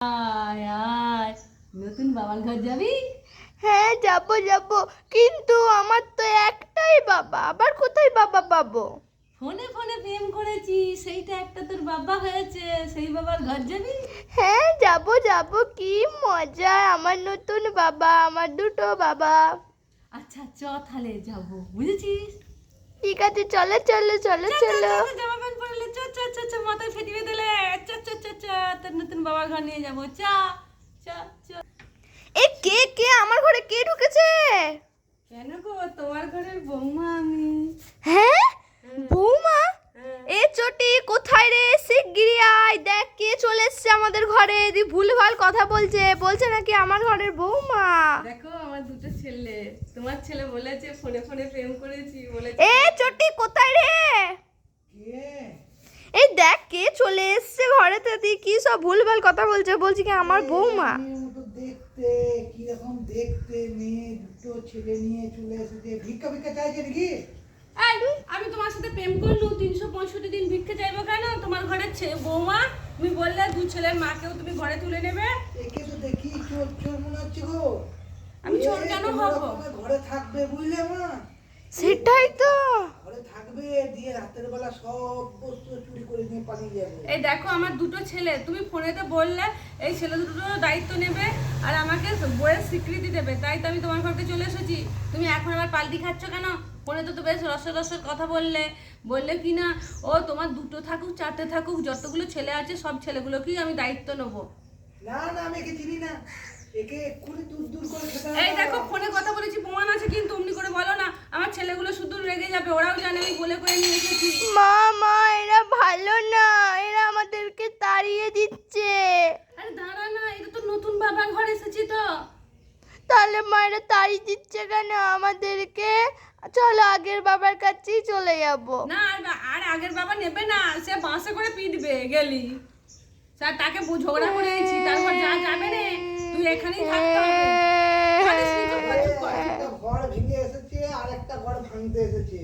আয় আয়, নতুন বাবার ঘর যাবি? হ্যাঁ যাবো যাবো, কিন্তু আমার তো একটাই বাবা, আবার কোথায় বাবা পাবো? ফোনে ফোনে প্রেম করেছি, সেইটা একটা তোর বাবা হয়েছে, সেই বাবার ঘর যাবি? হ্যাঁ যাবো যাবো, কি মজা, আমার নতুন বাবা, আমার দুটো বাবা। আচ্ছা চ তাহলে যাবো, বুঝেছিস? ঠিক আছে, চলো চলো চলো চলো। জামা প্যান্ট পরলে চ চ চ চ, মাথায় ফেটি বেঁধেলে চ চ চ চ, তোর নতুন বাবার ঘর নিয়ে যাবো, চ চ চ। এ কে কে আমার ঘরে কে ঢুকেছে? কেন গো, তোমার ঘরের বৌমা আমি। হ্যাঁ হ্যাঁ, বৌমা? হ্যাঁ। এ চটি কোথায় রে? শিগগিরি আয়, দেখ কে চলে এসছে আমাদের ঘরে। দি ভুলভাল কথা বলছে, বলছে নাকি আমার ঘরের বৌমা। দেখো আমার দুটো ছেলে, তোমার ছেলে বলেছে ফোনে ফোনে প্রেম করেছি বলেছে। এ চটি কোথায় রে? এই দেখ কে চলে এসছে ঘরেতে, তুই কি সব ভুলভাল কথা বলছে, বলছি কি আমার বৌমা। দেখতে কিরকম দেখতে, মেয়ে দুটো ছেলে নিয়ে চলে এসেছে, ভিক্ষা ভিক্ষা চাইছে নাকি? এই, আমি তোমার সাথে প্রেম করলু, 365 দিন ভিক্ষে চাইবো কেন? তোমার ঘরের বৌমা, তুমি বললে দু ছেলের মাকেও তুমি ঘরে তুলে নেবে। একে তো দেখি চোর চোর মনে হচ্ছে গো। আমি চোর কেন হব? ঘরে থাকবে বুঝলে মা, সেটাই তো। ঘরে থাকবে, দিয়ে রাতের বেলা সব বস্তু চুরি করে নিয়ে পালিয়ে যাবে। এই দেখো আমার দুটো ছেলে, তুমি ফোনেতে বললে এই ছেলে দুটো দায়িত্ব নেবে আর আমাকে বইয়ের স্বীকৃতি দেবে, তাই তো আমি তোমার ঘরকে চলে এসেছি। তুমি এখন আবার পাল্টি খাচ্ছ কেন? ফোনে তো বেশ রসের রসের কথা বললে, বললে কি না ও তোমার দুটো থাকুক চারটে থাকুক, যতগুলো ছেলে আছে সব ছেলেগুলোকেই আমি দায়িত্ব নেবো। না না, আমি একে চিনি না, একে এক্ষুনি দূর দূর করে খেতে হবে। এই দেখো ফোনে কথা বলেছি, প্রমাণ আছে, কিন্তু অমনি করে বলো না, আমার ছেলেগুলো শুধু রেগে যাবে, ওরাও জানে আমি বলে করে নিয়ে এসেছি। মা মা, এরা ভালো না, এরা আমাদেরকে তাড়িয়ে দিচ্ছে। আরে দাঁড়া না, এটা তো নতুন বাবার ঘর এসেছি তো। তাহলে মা এরা তাড়িয়ে দিচ্ছে কেন আমাদেরকে? চলো আগের বাবার কাছেই চলে যাবো। না আর আগের বাবা নেবে না, সে বাসে করে পিটবে গেলি, স্যার তাকে ঝগড়া করে এসেছি, তারপর যা যাবে রে, তুই এখানেই থাকতে হবে। জানিস নি তো, চুপ কর। একটা ঘর ভেঙে এসেছে আর একটা ঘর ভাঙতে এসেছে,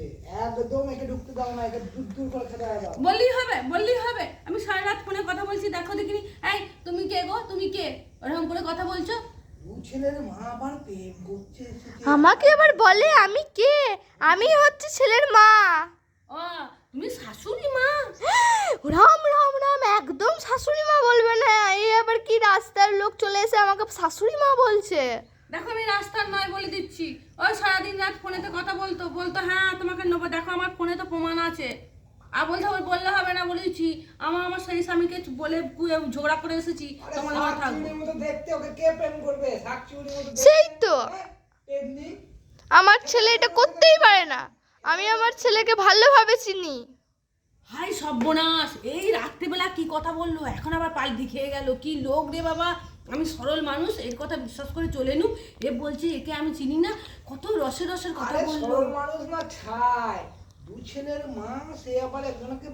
একদম একে ঢুকতে দাও না, একে দূর দূর করে খেতে দাও। বললেই হবে, আমি সারা রাত ফোনে কথা বলছি, দেখো দেখিনি। এই তুমি কে গো, তুমি কে ওরকম করে কথা বলছো? দু ছেলের মা আবার প্রেম করছে এসেছে। আমাকে আবার বলে আমি কে? আমি হচ্ছে ছেলের মা। ও, তুমি শাশুড়ি মা? রাম রাম রাম, একদম শাশুড়ি মা বলবে না। এই আবার কি রাস্তার লোক চলে এসে আমাকে শাশুড়ি মা বলছে? দেখো আমি রাস্তার নয় বলে দিচ্ছি, ওই সারাদিন রাত ফোনেতে কথা বলতো হ্যাঁ তোমাকে নেবো, দেখো আমার ফোনে তো প্রমাণ আছে। আর বললে হবে না, বলেছি আমার সেই স্বামীকে বলে ঝগড়া করে এসেছি, আরে তোমার আমার থাকবো। শাকচুন্নির মতো দেখতে, ওকে কে প্রেম করবে? শাকচুন্নির মতো দেখতে। সেই তো, হ্যাঁ, এমনি আমার ছেলে এটা করতেই পারে না। আমি আমার ছেলেকে ভালোভাবে চিনি। হাই সর্বনাশ, এই রাত্রিবেলা কি কথা বললো, এখন আবার পাল্টি খেয়ে গেল, কি লোক রে বাবা। আমি সরল মানুষ, এর কথা বিশ্বাস করে চলে নু, এ বলছে একে আমি চিনি না, কত রসের কথা আরে বললো। সরল মানুষ না ছাই, দু ছেলের মা, সে আবার একজনকে